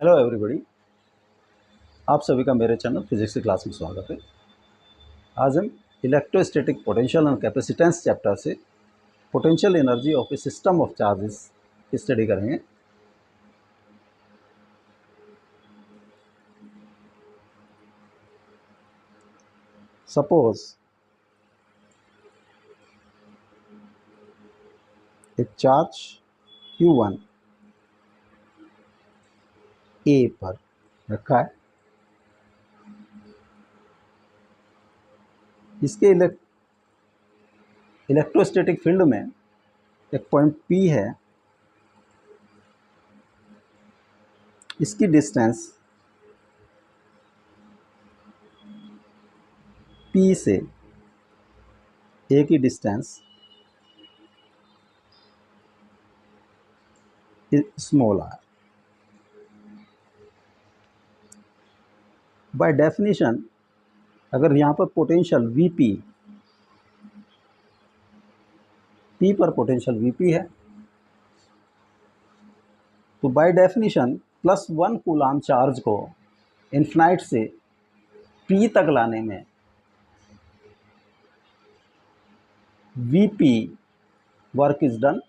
Hello everybody, आप सभी का मेरे चैनल फिजिक्स की क्लास में स्वागत है। आज हम electrostatic potential and capacitance chapter से potential energy of a system of charges की स्टडी करेंगे। सपोज एक चार्ज Q1 A पर रखा है। इसके इलेक्ट्रोस्टैटिक फील्ड में एक पॉइंट P है। इसकी डिस्टेंस P से A की distance small r। By definition अगर यहाँ पर पोटेंशियल Vp, P पर पोटेंशियल Vp है, तो बाय डेफिनेशन +1 कूलाम चार्ज को इन्फिनाइट से P तक लाने में Vp work is done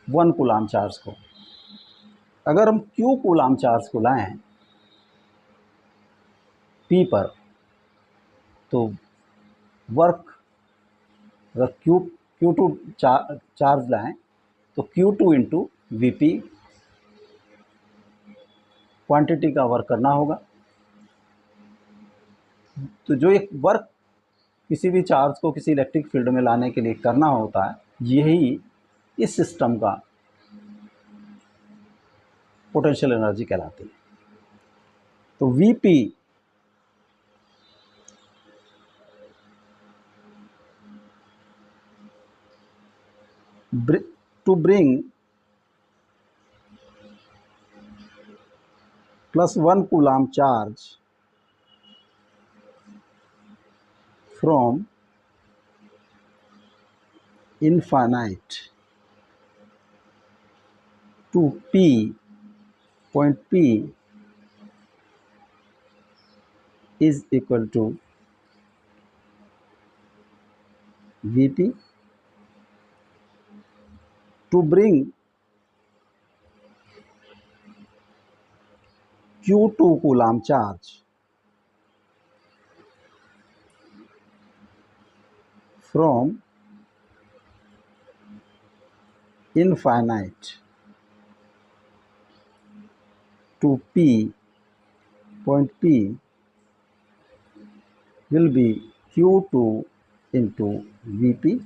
1 coulomb charge को। अगर हम Q कूलाम चार्ज को लाएं P पर, तो वर्क अगर Q2 चार्ज लाएं तो Q2 इंटू Vp क्वांटिटी का वर्क करना होगा। तो जो एक वर्क किसी भी चार्ज को किसी इलेक्ट्रिक फील्ड में लाने के लिए करना होता है, यही इस सिस्टम का पोटेंशियल एनर्जी कहलाती है। तो Vp to bring +1 coulomb charge from infinite to P, point P is equal to Vp. To bring Q2 coulomb charge from infinite to P, point P will be Q2 into Vp,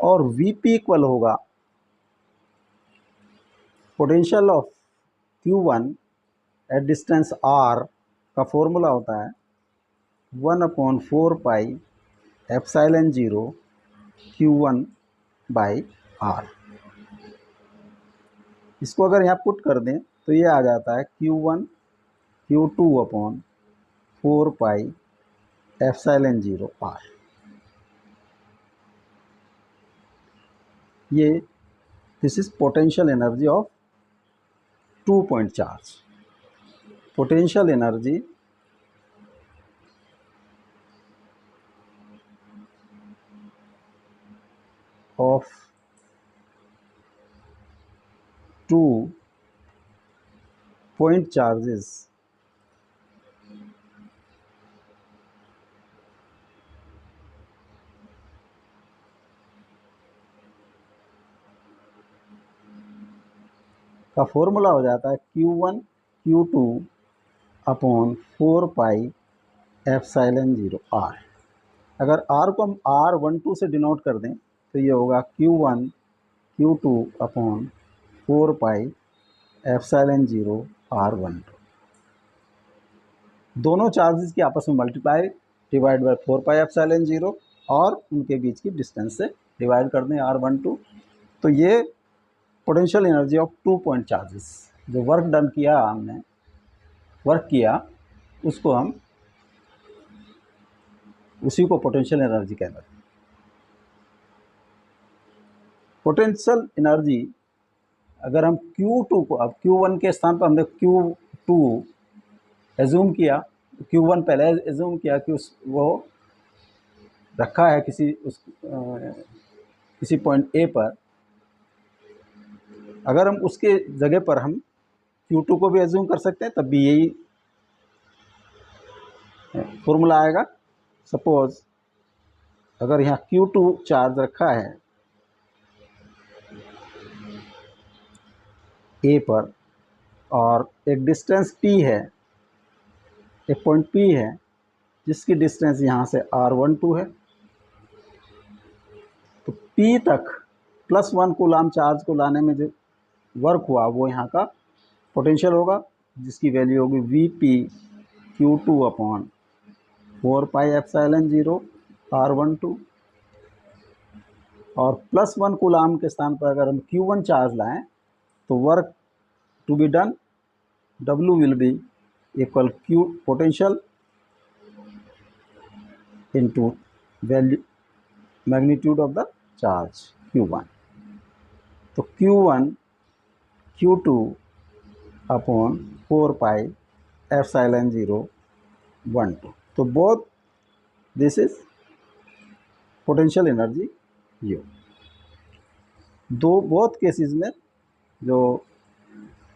और Vp equal होगा potential of Q1 at distance r का formula होता है 1/4πε0 Q1 by r। इसको अगर यहाँ put कर दें तो ये आ जाता है Q1 Q2/4πε0 r। ये this is potential energy of 2 point charge. Potential energy of 2 point charges का फॉर्मूला हो जाता है Q1 Q2/4πε0 r। अगर r को हम r12 से डिनोट कर दें तो ये होगा Q1 Q2/4πε0 r12। दोनों चार्जेस की आपस में मल्टीप्लाई डिवाइड बाय 4πε0 और उनके बीच की डिस्टेंस से डिवाइड कर दें r12। तो ये potential energy of 2 point charges, जो वर्क डन किया, हमने वर्क किया, उसको हम उसी को पोटेंशियल एनर्जी कहते हैं। पोटेंशियल एनर्जी अगर हम Q2 को, अब Q1 के स्थान पर हमने Q2 एज्यूम किया, Q1 पहले एज्यूम किया कि वो रखा है किसी पॉइंट A पर। अगर हम उसके जगह पर हम Q2 को भी एज्यूम कर सकते हैं, तब भी यही फॉर्मूला आएगा। सपोज अगर यहाँ Q2 चार्ज रखा है A पर और एक डिस्टेंस P है, एक पॉइंट P है जिसकी डिस्टेंस यहाँ से R12 है, तो P तक +1 कूलाम चार्ज को लाने में जो वर्क हुआ वो यहाँ का पोटेंशियल होगा, जिसकी वैल्यू होगी Vp Q2/4πε0 R12। और +1 कूलाम के स्थान पर अगर हम Q1 चार्ज लाएं तो work to be done W will be equal Q potential into value magnitude of the charge Q1। तो Q1 Q2/4πε0 12। तो both this is potential energy U। Both cases में जो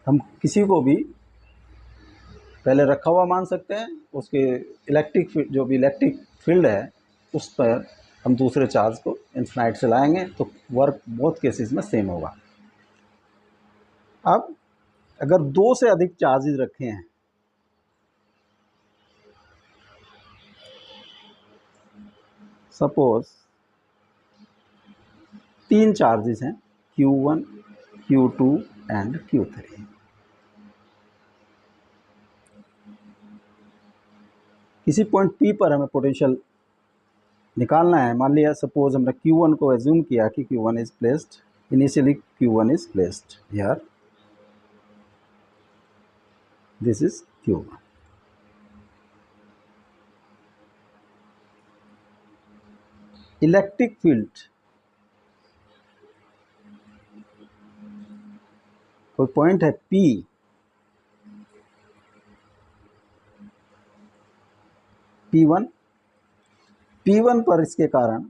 हम किसी को भी पहले रखा हुआ मान सकते हैं, उसके इलेक्ट्रिक फील्ड है उस पर हम दूसरे चार्ज को इन्फिनाइट से लाएंगे तो वर्क बोथ केसेस में सेम होगा। अब अगर 2 से अधिक चार्जेस रखे हैं, सपोज 3 चार्जेस हैं Q1, Q2 एंड Q3। किसी पॉइंट P पर हमें पोटेंशियल निकालना है। मान लिया सपोज हमने Q1 को एज्यूम किया कि Q1 is placed, initially Q1 is placed here, this is Q1। Electric field, कोई पॉइंट है P1 पर इसके कारण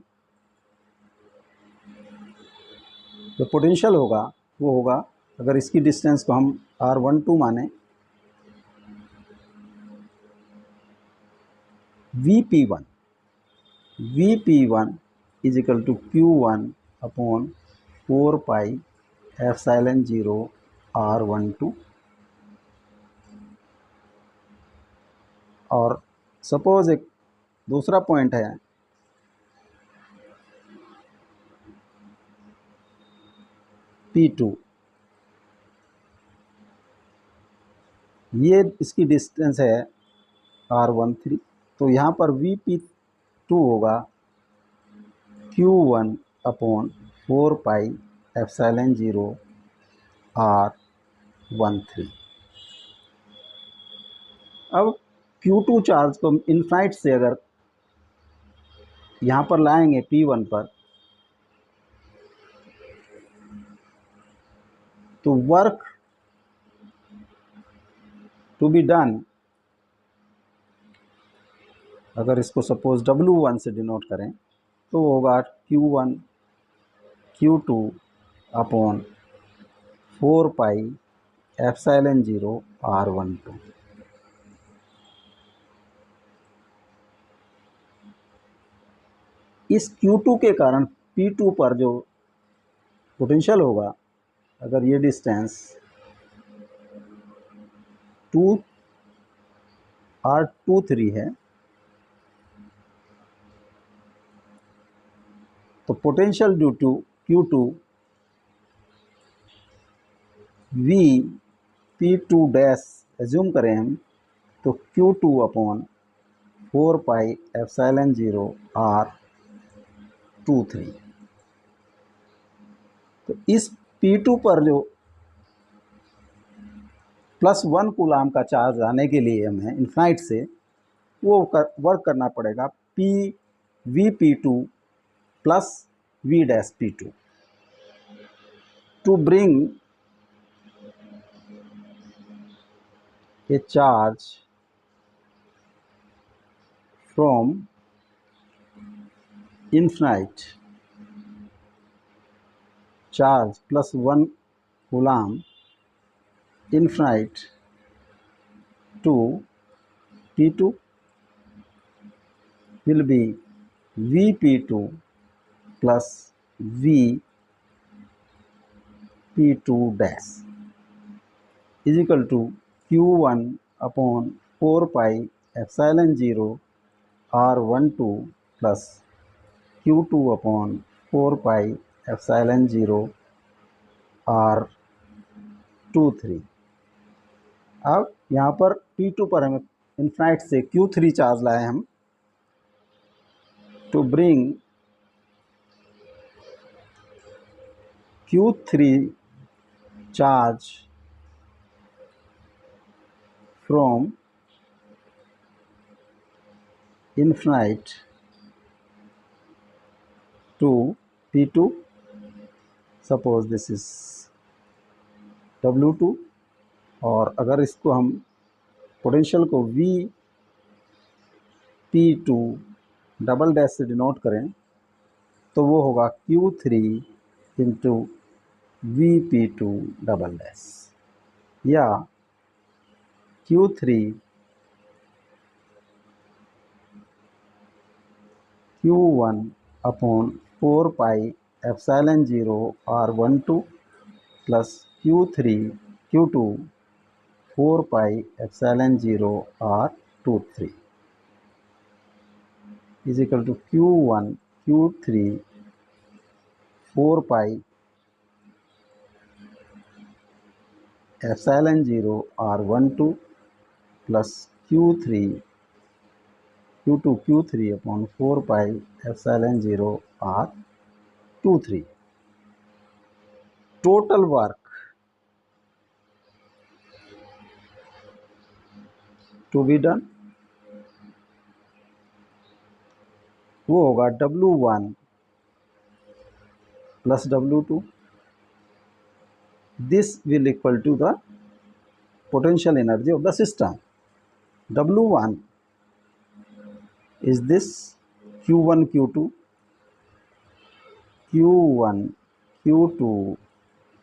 जो पोटेंशियल होगा वो होगा, अगर इसकी डिस्टेंस को हम R12 माने, Vp1 is equal to Q1/4πε0 R12। और सपोज एक दूसरा पॉइंट है P2, ये इसकी डिस्टेंस है R13। तो यहाँ पर Vp2 होगा Q1/4πε0 R13। अब Q2 चार्ज को इनफाइनाइट से अगर यहाँ पर लाएंगे P1 पर, तो वर्क टू बी डन, अगर इसको सपोज W1 से डिनोट करें तो होगा Q1 Q2/4πε0 R12। इस Q2 के कारण P2 पर जो पोटेंशियल होगा, अगर ये डिस्टेंस R23 है, तो potential due to Q2 Vp2 assume करें हम, तो Q2/4πε0 R23। तो इस P2 पर जो +1 कूलाम का चार्ज आने के लिए हमें इनफाइनाइट से वो वर्क करना पड़ेगा Vp2 + V'P2। to bring a charge from infinite charge plus 1 coulomb infinite to P2 will be Vp2 plus Vp2 dash is equal to Q1 upon 4 pi epsilon 0 R12 plus Q2 upon 4 pi epsilon 0 R23। अब यहाँ पर P2 पर हमें infinite से Q3 charge लाए हम, to bring Q3 charge from infinite to P2, suppose this is W2, और अगर इसको हम पोटेंशियल को Vp2 डबल डैश से डिनोट करें तो वो होगा Q3 into Vp2 double dash, या Q3 Q1 upon 4 pi epsilon 0 R12 plus Q2 4 pi epsilon 0 R23 is equal to Q1 Q3 4 pi epsilon 0 R12 plus Q2 Q3 upon 4 pi epsilon 0 R23। Total work to be done वो होगा W1 plus W2, this will equal to the potential energy of the system. W1 is this Q1 Q2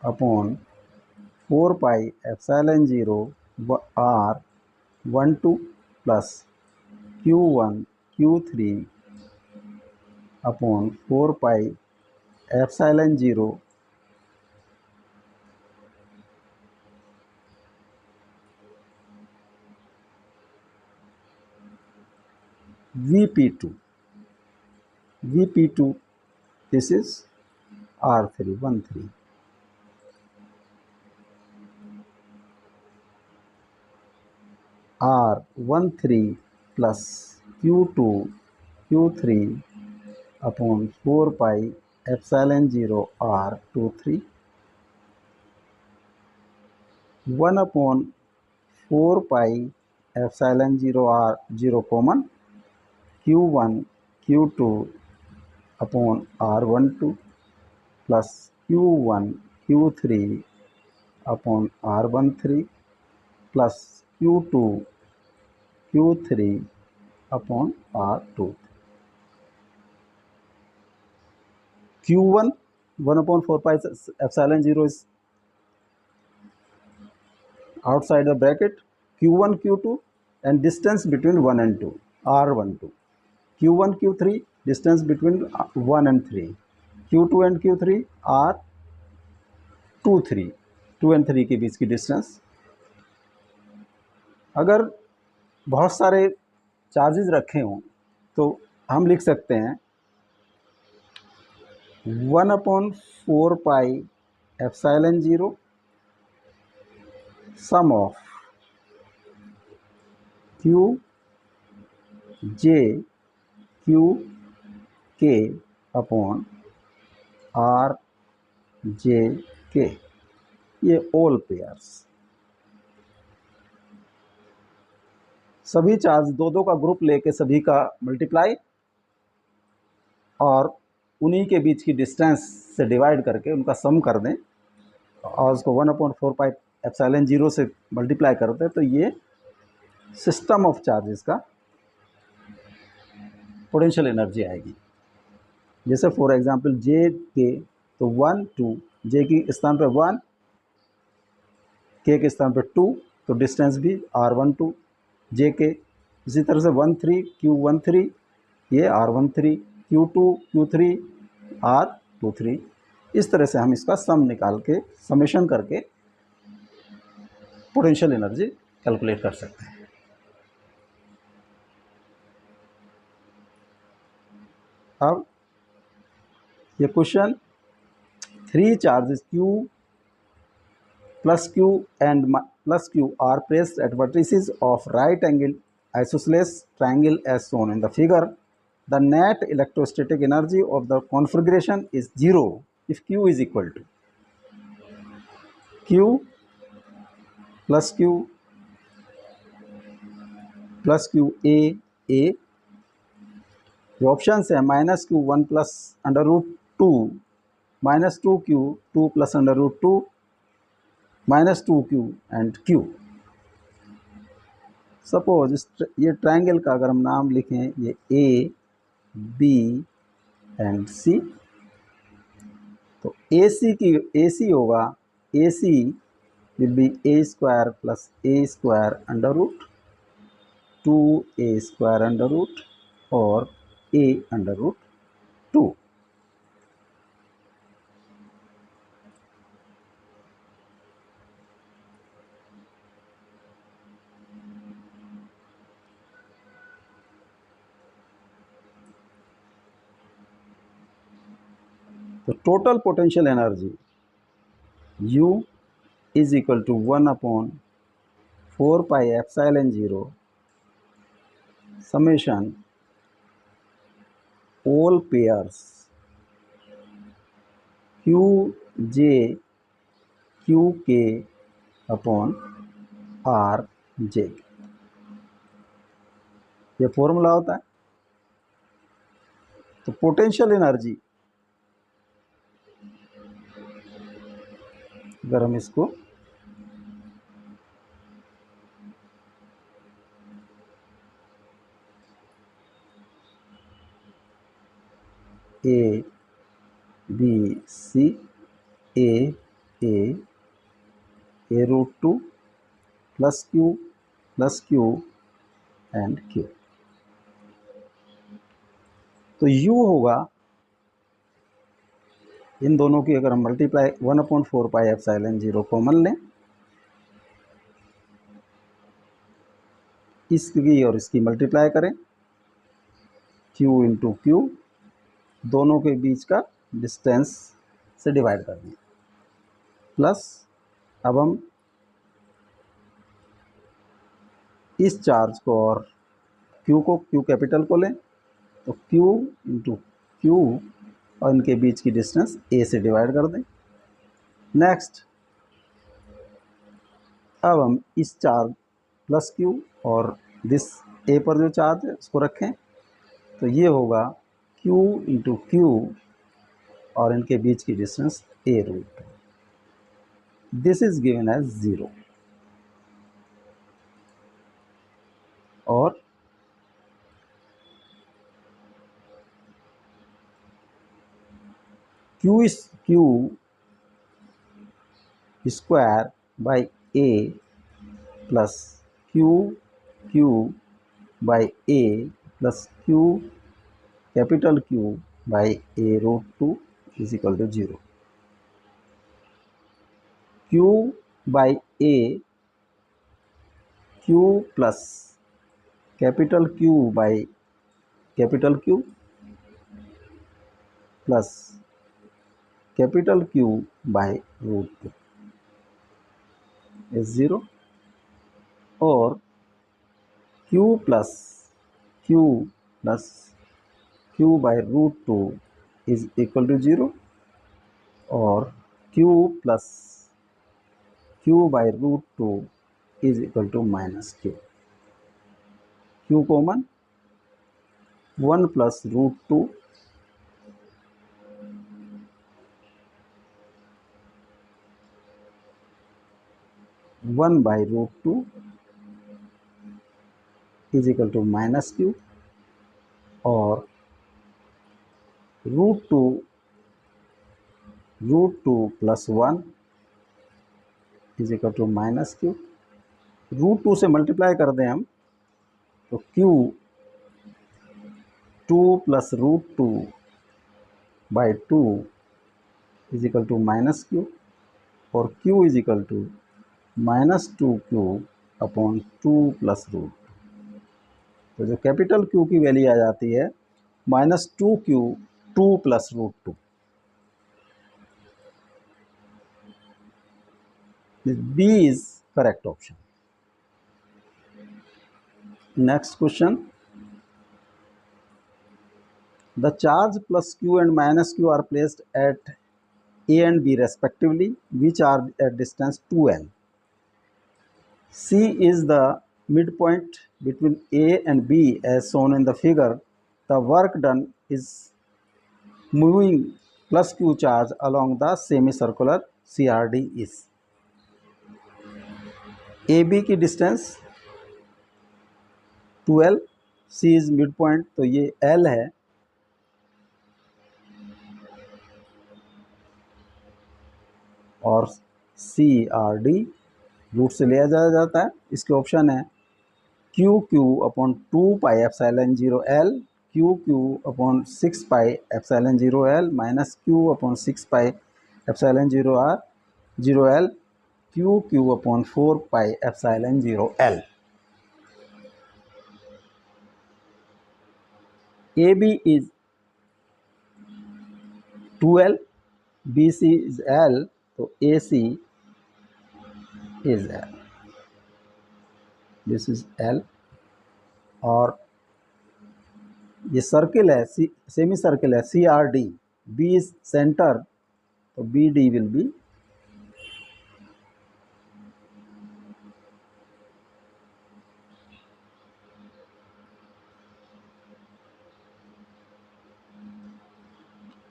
upon 4 pi epsilon 0 R12 plus Q1 Q3 upon 4 pi epsilon 0 Vp2 this is R13 R13 plus Q2 Q3 upon 4 pi epsilon 0 R23 1 upon 4 pi epsilon 0 R0 common Q1 Q2 upon R12 plus Q1 Q3 upon R13 plus Q2 Q3 upon R2। Q1 1 upon 4 pi epsilon 0 is outside the bracket, Q1 Q2 and distance between 1 and 2 R12, Q1 Q3 distance between 1 and 3, Q2 and Q3 are 2 and 3 के बीच की distance. अगर बहुत सारे charges रखे हों तो हम लिख सकते हैं 1 upon 4 pi epsilon 0 sum of Q J Q K upon R J K, ये ऑल पेयर्स, सभी चार्ज दो का ग्रुप लेके सभी का मल्टीप्लाई और उन्हीं के बीच की डिस्टेंस से डिवाइड करके उनका सम कर दें और उसको 1/4πε0 से मल्टीप्लाई करते हैं तो ये सिस्टम ऑफ चार्जेस का पोटेंशियल एनर्जी आएगी। जैसे फॉर एग्जांपल जे के, तो 1 2, जे की स्थान पे 1, के स्थान पे 2, तो डिस्टेंस भी r12 जे के। इसी तरह से 13 q13, ये r13, q2 q3 r23। इस तरह से हम इसका सम निकाल के, समेशन करके पोटेंशियल एनर्जी कैलकुलेट कर सकते हैं। अब ये question, 3 charges q and plus q are placed at vertices of right angle isosceles triangle as shown in the figure. The net electrostatic energy of the configuration is 0 if q is equal to q plus q plus q a। जो option है -q 1 plus under root 2, -2q 2 plus under root 2, -2q and q। Suppose ये triangle का अगर हम नाम लिखें, ये A B and सी, तो ए सी होगा, A C will be A square plus A square under root 2a² under root और a अंडर रूट 2। तो total potential energy U is equal to 1/4πε0 summation all pairs q j q k upon r j। ये formula होता है। तो potential energy, अगर हम इसको A B C, A root 2 plus Q and Q, तो U होगा, इन दोनों की अगर हम मल्टीप्लाई 1/4πε0 कॉमन लें, इसकी और इसकी मल्टीप्लाई करें, Q इंटू क्यू, दोनों के बीच का डिस्टेंस से डिवाइड कर दें, प्लस अब हम इस चार्ज को और Q कैपिटल को लें, तो Q इंटू क्यू और इनके बीच की डिस्टेंस A से डिवाइड कर दें। नेक्स्ट, अब हम इस चार्ज प्लस Q और दिस A पर जो चार्ज है उसको रखें, तो ये होगा Q इंटू क्यू और इनके बीच की distance A root. This is given as 0। और Q square by A plus Q by A plus capital Q by A root 2 is equal to 0। Q by A, Q plus capital Q by capital Q plus capital Q by root 2 is 0। और Q plus Q by root 2 is equal to 0। और Q plus Q by root 2 is equal to minus Q। Q common, 1 plus root 2 , 1/√2 is equal to -q, और √2 plus 1 is equal to -q। √2 से multiply कर दें हम तो q 2 plus √2/2 is equal to -q, और q is equal to -2q upon 2 plus √2। तो जो capital Q की वैल्यू आ जाती है -2q 2 plus √2। B is correct option. Next question. The charge plus Q and minus Q are placed at A and B respectively, which are at distance 2L. C is the midpoint between A and B as shown in the figure. The work done is moving plus Q charge along the semicircular CRD is. AB की distance 2L, C is mid point तो ये L है, और CRD root से लिया जाता है। इसके ऑप्शन है QQ upon 2πε0L, QQ upon 6πε0L minus Q upon 6πε0L, QQ upon 4πε0L। AB is 2L, BC is L, तो AC is L, this is L, और ये सर्किल है, सेमी सर्किल है CRD, B is सेंटर तो BD will be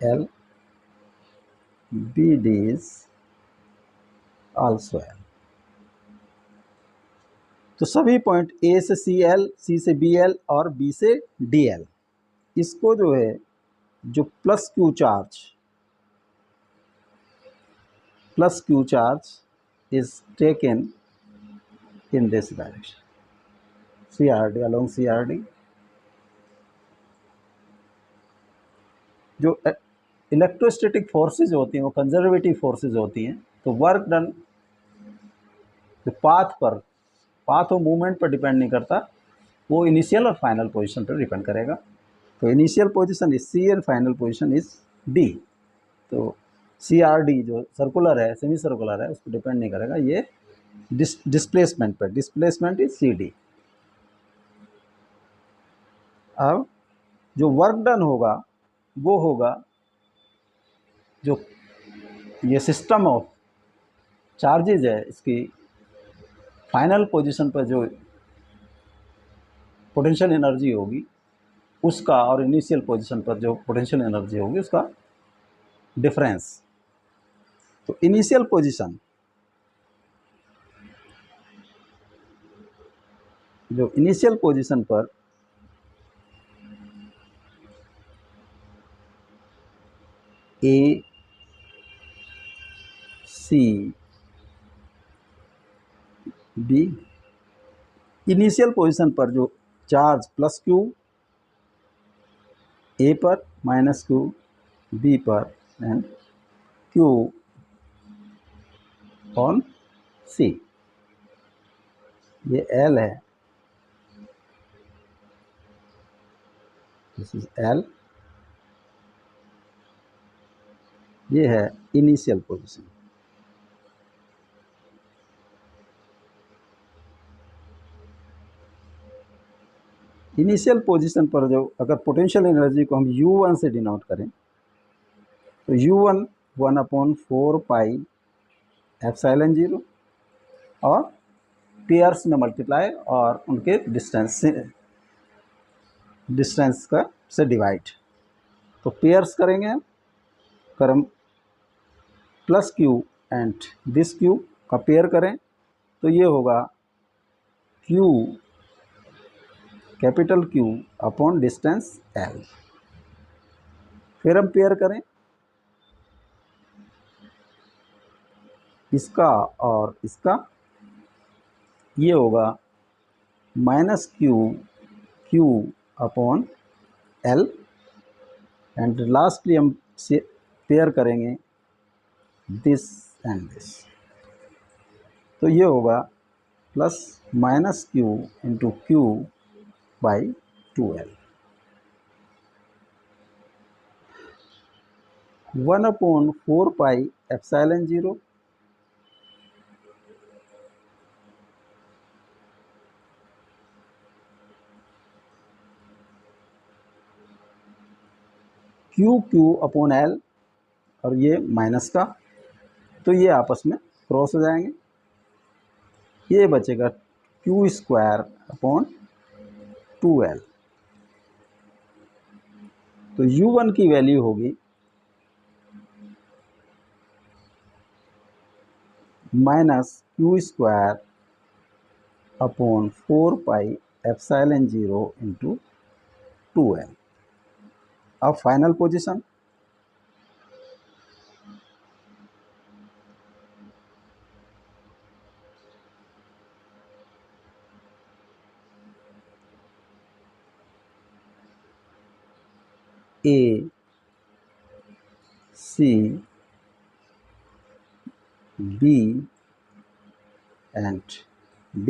L, BD is also L। तो सभी point A से CL, C से BL और B से DL, इसको जो है जो plus Q charge is taken in this direction, CRD, along CRD। जो इलेक्ट्रोस्टैटिक फोर्सेज होती हैं वो कंजर्वेटिव फोर्सेज होती हैं, तो वर्क डन जो पाथ और मूवमेंट पर डिपेंड नहीं करता, वो इनिशियल और फाइनल पोजीशन पर डिपेंड करेगा। तो initial position is C and final position is D। तो CRD जो सर्कुलर है, सेमी सर्कुलर है, उस पर डिपेंड नहीं करेगा, ये डिस्प्लेसमेंट पर, डिस्प्लेसमेंट इज CD। अब जो वर्क डन होगा वो होगा जो ये सिस्टम ऑफ चार्जेज है, इसकी फाइनल पोजीशन पर जो पोटेंशियल एनर्जी होगी उसका, और इनिशियल पोजीशन पर जो पोटेंशियल एनर्जी होगी उसका डिफरेंस। तो इनिशियल पोजीशन, जो इनिशियल पोजीशन पर A, C, B, initial position पर जो चार्ज प्लस Q A पर, माइनस Q B पर, एंड Q ऑन C, ये L है, दिस इज L, ये है इनिशियल पोजीशन। इनिशियल पोजीशन पर जो अगर पोटेंशियल एनर्जी को हम U1 से डिनोट करें तो U1 1/4πε0 और पेयर्स में मल्टीप्लाई और उनके डिस्टेंस का से डिवाइड। तो पेयर्स करेंगे हम plus Q and this Q का पेयर करें तो ये होगा Q, capital Q upon distance L। फिर हम पेयर करें इसका और इसका, ये होगा -Q upon L, and lastly हम से पेयर करेंगे दिस एंड दिस, तो ये होगा +-Q into Q by 2L। 1/4πε0 Q upon L, और ये माइनस का, तो ये आपस में क्रॉस हो जाएंगे, ये बचेगा Q² अपॉन 2L। तो U1 की वैल्यू होगी -Q² अपॉन 4πε0 इंटू 2L। अब final position, A, C, B and D।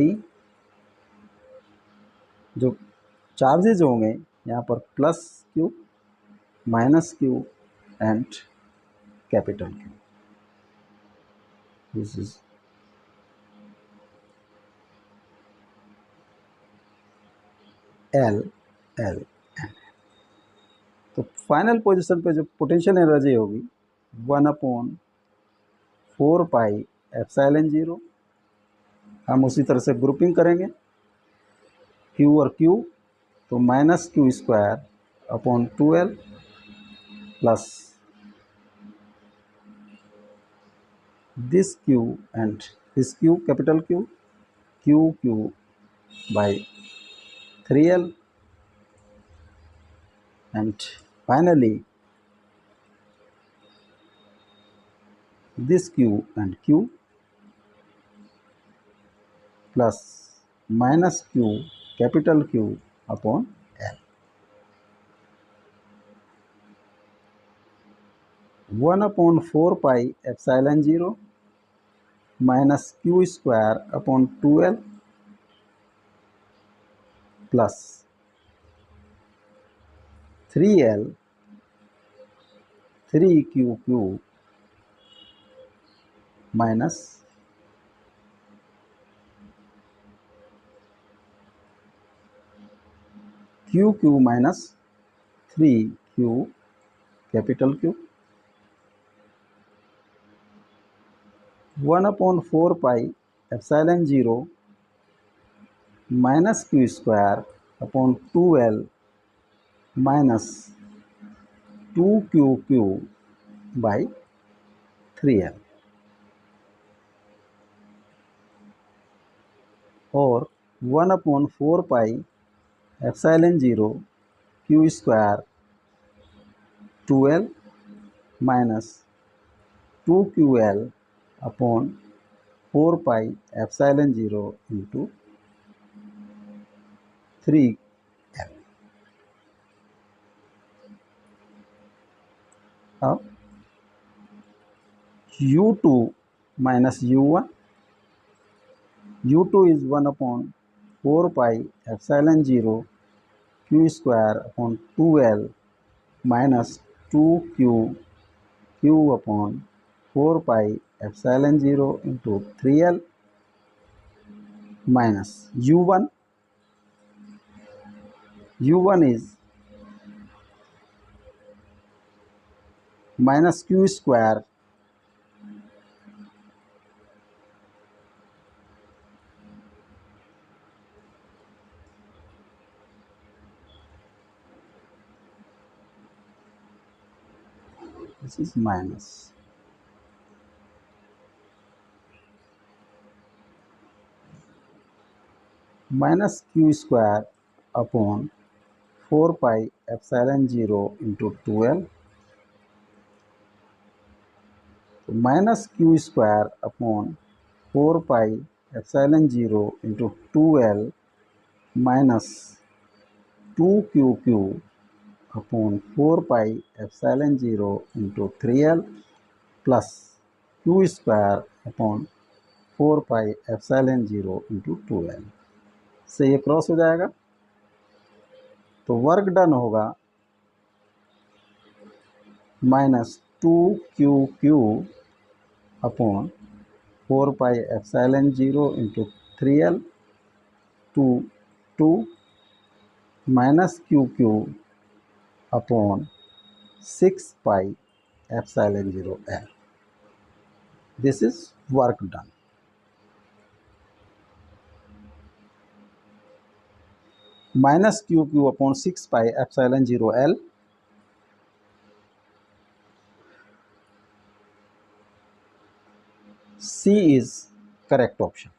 जो चार्जेज होंगे यहाँ पर +Q, -Q and capital Q। This is L, L। तो फाइनल पोजीशन पे जो पोटेंशियल एनर्जी होगी 1/4πε0। हम उसी तरह से ग्रुपिंग करेंगे Q और Q, तो -Q² upon 2L plus this Q and this Q, capital Q, Q by 3L, and finally this Q and Q plus -Q, capital Q upon L। 1/4πε0 -Q² upon 2L plus 3L 3QQ minus QQ minus 3Q, capital Q। 1/4πε0 -Q² upon 2L minus 2QQ by 3L, और 1/4πε0 Q² 2L minus 2QL upon 4πε0 into 3L। अब U2 minus U1, U2 is 1/4πε0 Q² upon 2L minus 2Q Q upon 4πε0 into 3L minus U1 is minus Q², this is minus minus Q square upon 4 pi epsilon 0 into 2L, तो minus Q square upon 4 pi epsilon 0 into 2L minus 2QQ upon 4 pi epsilon 0 into 3L plus Q square upon 4 pi epsilon 0 into 2L से ये cross हो जाएगा, तो work done होगा minus 2QQ upon 4 pi epsilon 0 into 3L to 2 minus QQ upon 6 pi epsilon 0L. This is work done. Minus QQ upon 6 pi epsilon 0L. C is correct option.